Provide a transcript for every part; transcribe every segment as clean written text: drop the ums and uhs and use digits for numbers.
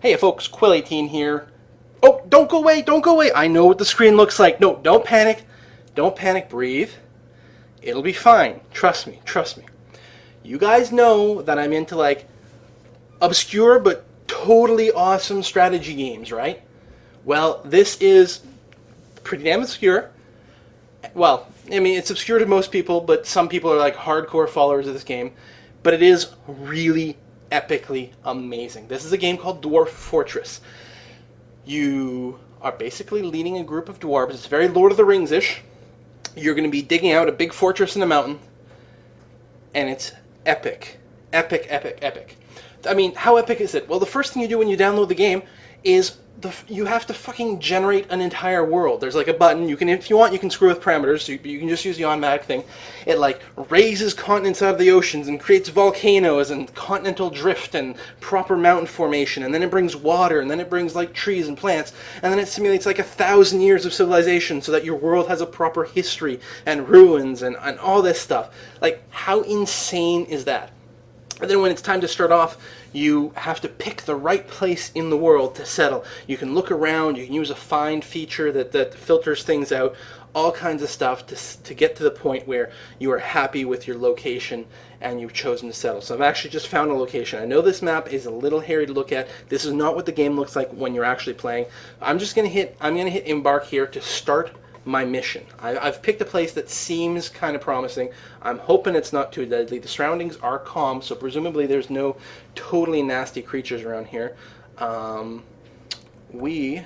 Hey folks, Quill18 here. Oh, don't go away, don't go away. I know what the screen looks like. No, don't panic. Don't panic, breathe. It'll be fine. Trust me, trust me. You guys know that I'm into like obscure but totally awesome strategy games, right? Well, this is pretty damn obscure. Well, I mean, it's obscure to most people, but some people are like hardcore followers of this game. But it is really epically amazing. This is a game called Dwarf Fortress. You are basically leading a group of dwarves. It's very Lord of the Rings-ish. You're going to be digging out a big fortress in a mountain. And it's epic. Epic, epic, epic. I mean, how epic is it? Well, the first thing you do when you download the game is you have to fucking generate an entire world. There's like a button. You can, if you want, you can screw with parameters. So you can just use the automatic thing. It like raises continents out of the oceans and creates volcanoes and continental drift and proper mountain formation. And then it brings water, and then it brings like trees and plants, and then it simulates like 1,000 years of civilization so that your world has a proper history and ruins and all this stuff. Like, how insane is that? And then when it's time to start off, you have to pick the right place in the world to settle. You can look around, you can use a find feature that filters things out, all kinds of stuff to get to the point where you are happy with your location and you've chosen to settle. So I've actually just found a location. I know this map is a little hairy to look at. This is not what the game looks like when you're actually playing. I'm gonna hit embark here to start my mission. I've picked a place that seems kind of promising. I'm hoping it's not too deadly. The surroundings are calm, so presumably there's no totally nasty creatures around here. We,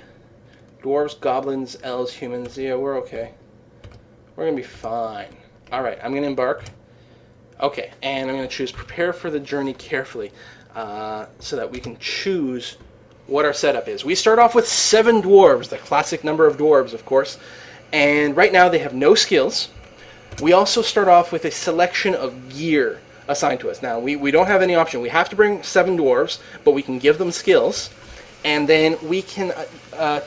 dwarves, goblins, elves, humans, yeah, we're okay. We're gonna be fine. Alright, I'm gonna embark. Okay, and I'm gonna choose prepare for the journey carefully, so that we can choose what our setup is. We start off with 7 dwarves, the classic number of dwarves, of course. And right now they have no skills. We also start off with a selection of gear assigned to us. Now, we don't have any option. We have to bring 7 dwarves, but we can give them skills. And then we can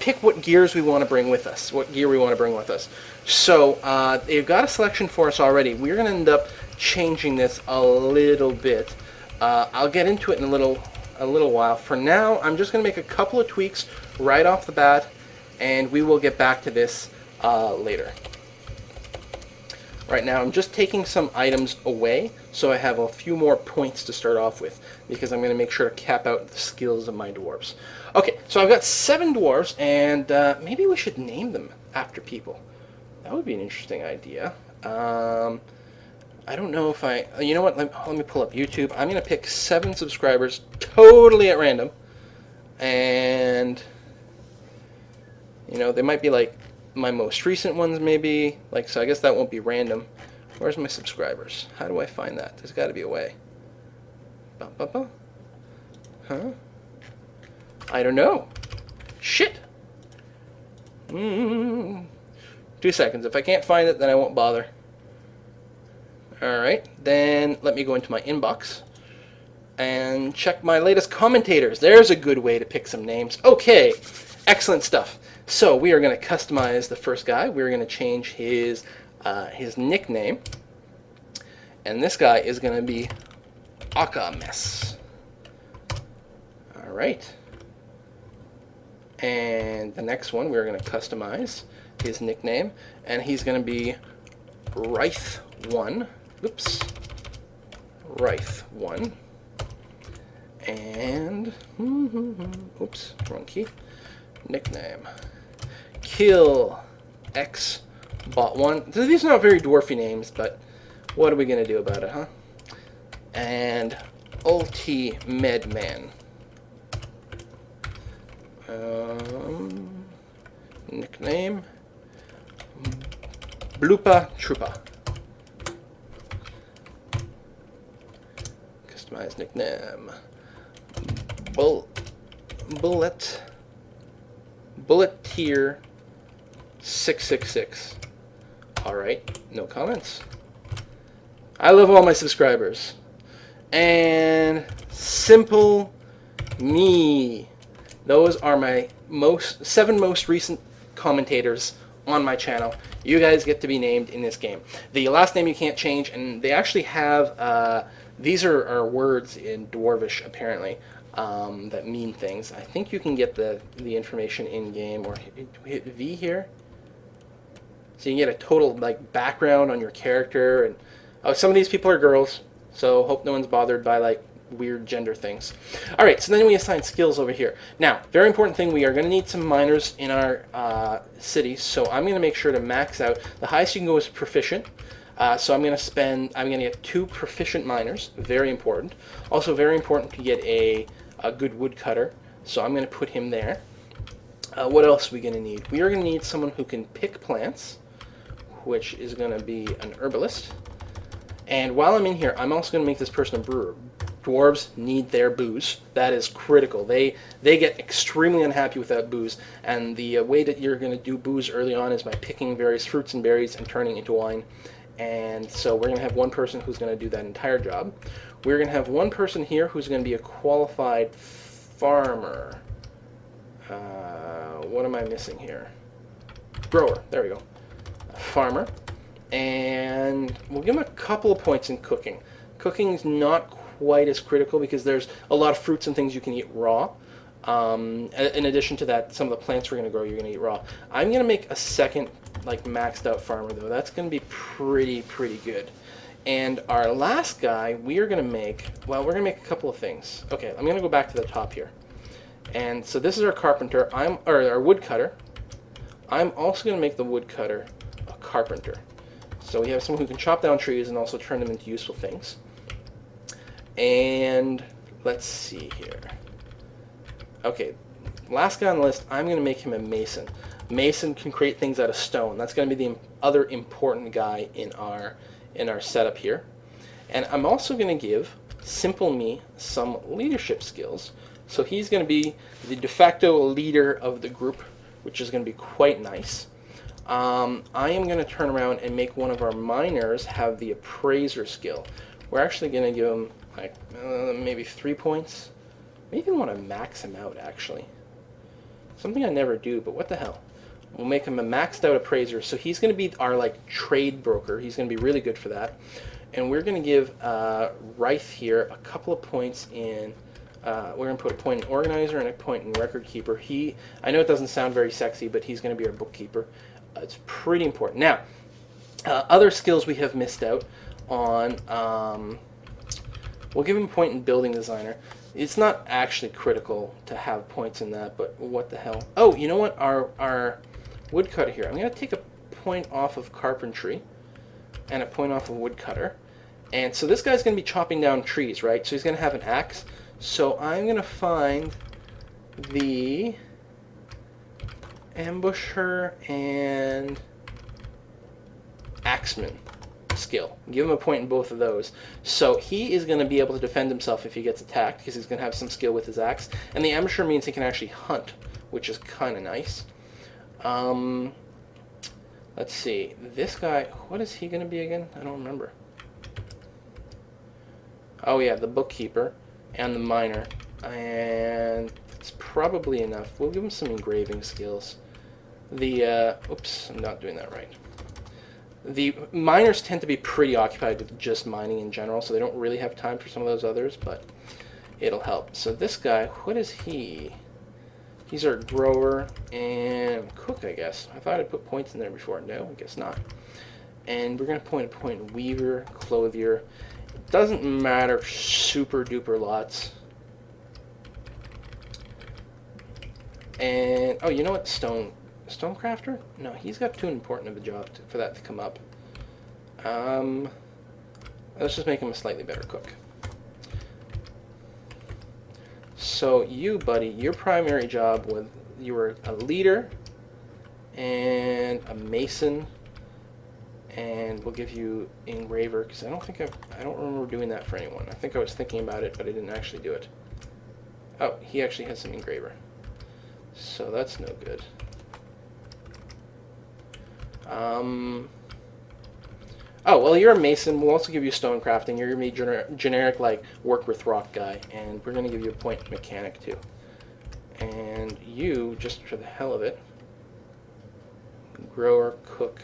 pick what gears we want to bring with us, what gear we want to bring with us. So they've got a selection for us already. We're going to end up changing this a little bit. I'll get into it in a little while. For now, I'm just going to make a couple of tweaks right off the bat, and we will get back to this later. Right now I'm just taking some items away so I have a few more points to start off with, because I'm going to make sure to cap out the skills of my dwarves. Okay, so I've got 7 dwarves, and maybe we should name them after people. That would be an interesting idea. I don't know if you know what, let me pull up YouTube. I'm going to pick 7 subscribers totally at random, and you know, they might be like my most recent ones, maybe, like, so I guess that won't be random. Where's my subscribers? How do I find that? There's got to be a way. Huh? I don't know. Shit. 2 seconds. If I can't find it, then I won't bother. Alright, then let me go into my inbox and check my latest commentators. There's a good way to pick some names. Okay, excellent stuff. So we are going to customize the first guy. We're going to change his nickname, and this guy is going to be Akames. All right. And the next one, we're going to customize his nickname, and he's going to be Wraith1. Oops. Wraith1. And oops, wrong key. Nickname. Kill X Bot 1. These are not very dwarfy names, but what are we going to do about it, huh? And Ulti Medman. Nickname Bloopa Troopa. Customize nickname Bullet Tier 666. Alright, no comments. I love all my subscribers. And Simple Me. Those are my 7 most recent commentators on my channel. You guys get to be named in this game. The last name you can't change, and they actually have, these are words in Dwarvish apparently. that mean things. I think you can get the information in game, or hit V here, so you can get a total like background on your character. And oh, some of these people are girls, so hope no one's bothered by like weird gender things. All right, so then we assign skills over here. Now, very important thing, we are going to need some miners in our city, so I'm going to make sure to max out. The highest you can go is proficient. So I'm going to get 2 proficient miners, very important. Also very important to get a good woodcutter, so I'm going to put him there. What else are we going to need? We are going to need someone who can pick plants, which is going to be an herbalist. And while I'm in here, I'm also going to make this person a brewer. Dwarves need their booze. That is critical. They get extremely unhappy without booze, and the way that you're going to do booze early on is by picking various fruits and berries and turning into wine. And so we're going to have one person who's going to do that entire job. We're going to have one person here who's going to be a qualified farmer. What am I missing here? Grower. There we go. A farmer. And we'll give him a couple of points in cooking. Cooking is not quite as critical because there's a lot of fruits and things you can eat raw. In addition to that, some of the plants we're going to grow, you're going to eat raw. I'm going to make a second, like, maxed out farmer, though. That's going to be pretty good. And our last guy, we are going to make, well, we're going to make a couple of things. Okay, I'm going to go back to the top here. And so this is our carpenter, or our woodcutter. I'm also going to make the woodcutter a carpenter. So we have someone who can chop down trees and also turn them into useful things. And let's see here. Okay, last guy on the list, I'm going to make him a mason. Mason can create things out of stone. That's going to be the other important guy in our setup here. And I'm also going to give Simple Me some leadership skills. So he's going to be the de facto leader of the group, which is going to be quite nice. I am going to turn around and make one of our miners have the appraiser skill. We're actually going to give him like maybe 3 points. I even want to max him out, actually. Something I never do, but what the hell. We'll make him a maxed out appraiser. So he's going to be our like trade broker. He's going to be really good for that. And we're going to give Rife here a couple of points in. We're going to put a point in organizer and a point in record keeper. I know it doesn't sound very sexy, but he's going to be our bookkeeper. It's pretty important. Now, other skills we have missed out on. We'll give him a point in building designer. It's not actually critical to have points in that, but what the hell? Oh, you know what? Our woodcutter here. I'm going to take a point off of carpentry and a point off of woodcutter. And so this guy's going to be chopping down trees, right? So he's going to have an axe. So I'm going to find the ambusher and axeman skill. Give him a point in both of those. So he is going to be able to defend himself if he gets attacked because he's going to have some skill with his axe. And the ambusher means he can actually hunt, which is kind of nice. Let's see. This guy, what is he going to be again? I don't remember. Oh yeah, the bookkeeper and the miner. And it's probably enough. We'll give him some engraving skills. Oops, I'm not doing that right. The miners tend to be pretty occupied with just mining in general, so they don't really have time for some of those others, but it'll help. So this guy, what is he? He's our grower and cook, I guess. I thought I'd put points in there before. No, I guess not. And we're going to point a point in weaver, clothier. It doesn't matter super duper lots. And, oh, you know what? Stonecrafter? No, he's got too important of a job for that to come up. Let's just make him a slightly better cook. So you, buddy, your primary job was you were a leader and a mason, and we'll give you engraver because I don't remember doing that for anyone. I think I was thinking about it, but I didn't actually do it. Oh, he actually has some engraver, so that's no good. Oh, well, you're a mason. We'll also give you stone crafting. You're going to be generic, like, work with rock guy. And we're going to give you a point mechanic, too. And you, just for the hell of it, grower, cook.